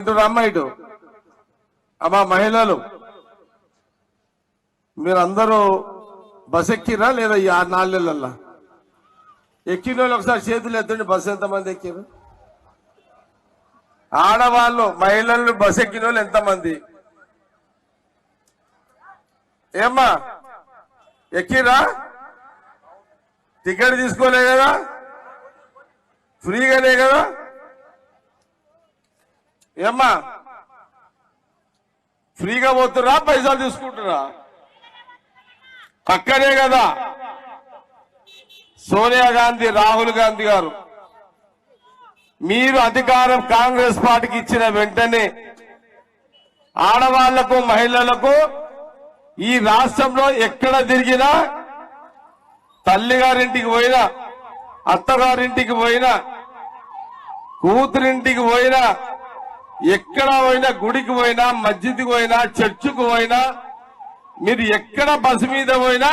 ఇటు అమ్మా మహిళలు మీరందరూ బస్ ఎక్కిరా లేదా ఈ 6 నెలలల్లా ఎక్కిన వాళ్ళు ఒకసారి చేతులు ఎత్తండి. బస్సు ఎంతమంది ఎక్కిరు? ఆడవాళ్ళు మహిళలు బస్ ఎక్కిన వాళ్ళు ఎంతమంది? ఏమ్మా ఎక్కిరా? టికెట్ తీసుకోలే కదా, ఫ్రీగానే కదా? ఏమ్మా ఫ్రీగా పోతురా పైసలు తీసుకుంటురా? పక్కనే కదా సోనియా గాంధీ, రాహుల్ గాంధీ గారు. మీరు అధికారం కాంగ్రెస్ పార్టీకి ఇచ్చిన వెంటనే ఆడవాళ్లకు మహిళలకు ఈ రాష్ట్రంలో ఎక్కడ తిరిగినా, తల్లిగారింటికి పోయినా, అత్తగారింటికి పోయినా, కూతురింటికి పోయినా, ఎక్కడ పోయినా, గుడికి పోయినా, మస్జిద్కి పోయినా, చర్చికి పోయినా, మీరు ఎక్కడ బస్సు మీద పోయినా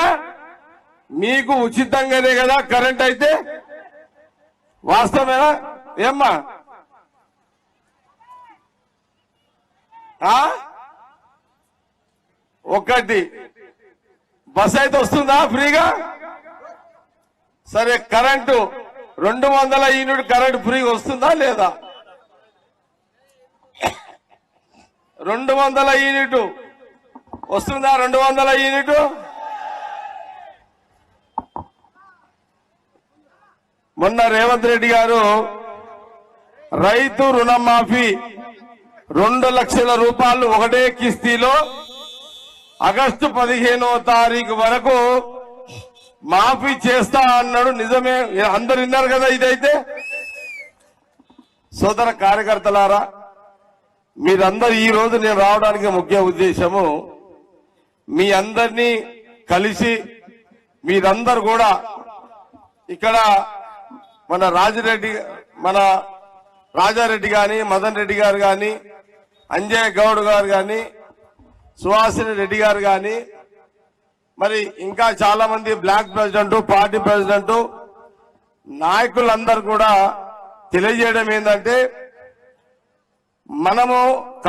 మీకు ఉచితంగానే కదా కరెంట్. అయితే వాస్తవేనా ఏమ్మా? ఒకటి బస్ అయితే వస్తుందా ఫ్రీగా? సరే, కరెంటు 200 యూనిట్ కరెంటు ఫ్రీగా వస్తుందా లేదా? 200 యూనిట్ వస్తుందా? 200 యూనిట్ మొన్న రేవంత్ రెడ్డి గారు రైతు రుణమాఫీ 2 లక్షల రూపాయలు ఒకటే కిస్తీలో ఆగస్టు 15వ తారీఖు వరకు మాఫీ చేస్తా అన్నాడు. నిజమే, అందరు విన్నారు కదా. ఇదైతే సోదర కార్యకర్తలారా, మీరందరూ ఈ రోజు నేను రావడానికి ముఖ్య ఉద్దేశము మీ అందరినీ కలిసి, మీరందరూ కూడా ఇక్కడ మన రాజారెడ్డి గాని, మదన్ రెడ్డి గారు గాని, అంజయ్ గౌడ్ గారు గాని, సుహాసిని రెడ్డి గారు గాని, మరి ఇంకా చాలా మంది బ్లాక్ ప్రెసిడెంట్, పార్టీ ప్రెసిడెంట్ నాయకులందరూ కూడా తెలియజేయడం ఏంటంటే, మనము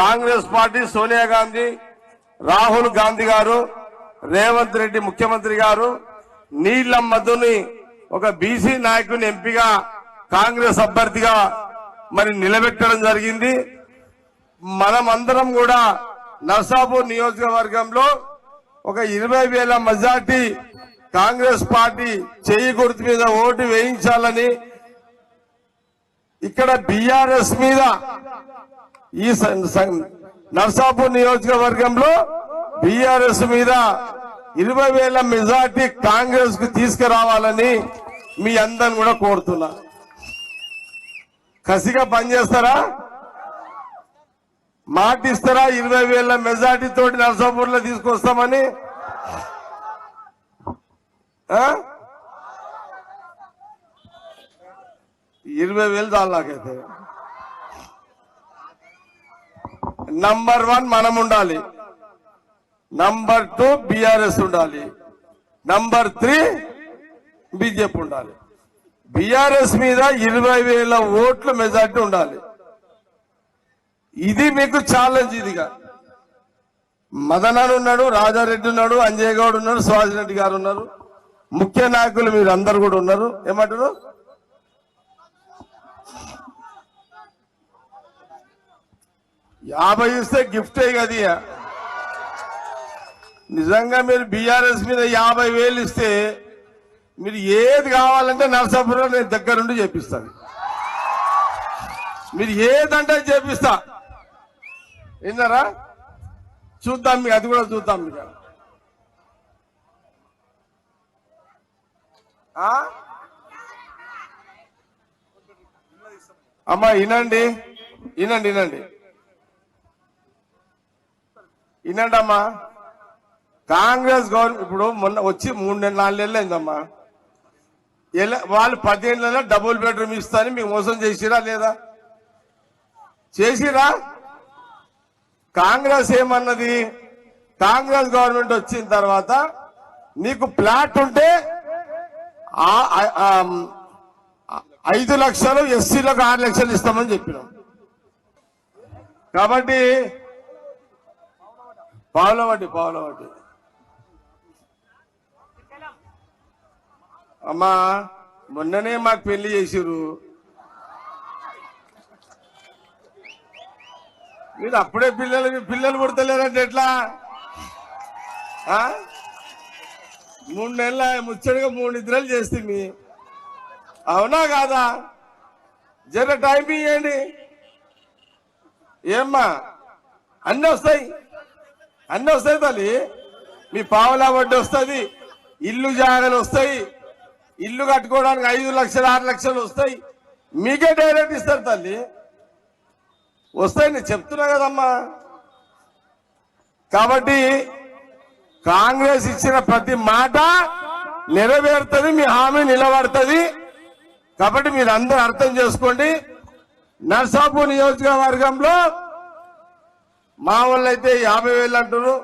కాంగ్రెస్ పార్టీ, సోనియా గాంధీ, రాహుల్ గాంధీ గారు, రేవంత్ రెడ్డి ముఖ్యమంత్రి గారు నీలం మధుని ఒక బీసీ నాయకుని ఎంపీగా కాంగ్రెస్ అభ్యర్థిగా మరి నిలబెట్టడం జరిగింది. మనమందరం కూడా నర్సాపూర్ నియోజకవర్గంలో ఒక 20,000 మెజార్టీ కాంగ్రెస్ పార్టీ చేయి గుర్తు మీద ఓటు వేయించాలని, ఇక్కడ బీఆర్ఎస్ మీద ఈ నర్సాపూర్ నియోజకవర్గంలో బీఆర్ఎస్ మీద 20,000 మెజార్టీ కాంగ్రెస్ కు తీసుకురావాలని మీ అందరిని కూడా కోరుతున్నా. కసిగా పనిచేస్తారా? మాట ఇస్తారా? 20,000 మెజార్టీ తోటి నర్సాపూర్ లో తీసుకొస్తామని. 20,000 చాలు నాకైతే. నంబర్ 1 మనం ఉండాలి, నంబర్ 2 బీఆర్ఎస్ ఉండాలి, నంబర్ 3 బీజేపీ ఉండాలి. బీఆర్ఎస్ మీద 20,000 ఓట్ల మెజార్టీ ఉండాలి. ఇది మీకు ఛాలెంజ్. ఇదిగా మదనాడు ఉన్నాడు, రాజారెడ్డి ఉన్నాడు, అంజయ్ గౌడ్ ఉన్నాడు, సుహాస్ రెడ్డి గారు ఉన్నారు, ముఖ్య నాయకులు మీరు అందరు కూడా ఉన్నారు. ఏమంటారు? యాభై ఇస్తే గిఫ్టే కదా. నిజంగా మీరు బీఆర్ఎస్ మీద 50,000 ఇస్తే మీరు ఏది కావాలంటే నర్సాపురంలో నేను దగ్గరుండి చేపిస్తాను. మీరు ఏదంటే చేపిస్తా. విన్నారా? చూద్దాం, మీకు అది కూడా చూద్దాం. మీకు అమ్మా వినండి, వినండి, వినండి, వినండి అమ్మా. కాంగ్రెస్ గవర్నమెంట్ ఇప్పుడు మొన్న వచ్చి 3-4 నెలలు అయిందమ్మా. వాళ్ళు 10 ఏళ్ళలో డబుల్ బెడ్రూమ్ ఇస్తారని మీకు మోసం చేసిరా లేదా? చేసిరా? కాంగ్రెస్ ఏమన్నది? కాంగ్రెస్ గవర్నమెంట్ వచ్చిన తర్వాత నీకు ప్లాట్ ఉంటే 5 లక్షలు, ఎస్సీలకు 6 లక్షలు ఇస్తామని చెప్పినాం. కాబట్టి పావుల వడ్డీ అమ్మా మొన్ననే మాకు పెళ్లి చేసిరు, మీరు అప్పుడే పిల్లలు పుడతలేరంటే ఎట్లా? 3 నెలల ముచ్చడిగా 3 నిద్రలు చేస్తుంది, అవునా కాదా? జర టైం ఇవ్వండి. ఏమ్మా అన్నీ వస్తాయి తల్లి. మీ పావులా వడ్డీ వస్తుంది, ఇల్లు జాగాలు వస్తాయి, ఇల్లు కట్టుకోవడానికి 5 లక్షలు 6 లక్షలు వస్తాయి, మీకే డైరెక్ట్ ఇస్తారు తల్లి. వస్తాయి, నేను చెప్తున్నా కదమ్మా. కాబట్టి కాంగ్రెస్ ఇచ్చిన ప్రతి మాట నెరవేరుతుంది, మీ హామీ నిలబడుతుంది. కాబట్టి మీరు అందరూ అర్థం చేసుకోండి. నర్సాపూర్ నియోజకవర్గంలో మా వాళ్ళైతే 50,000 అంటున్నారు.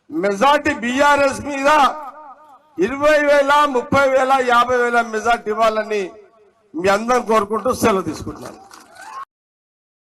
మెజార్టీ బీఆర్ఎస్ మీద 20,000, 30,000, 50,000 మెజార్టీ ఇవ్వాలని మీ అందరం కోరుకుంటూ సెలవు తీసుకుంటున్నాను.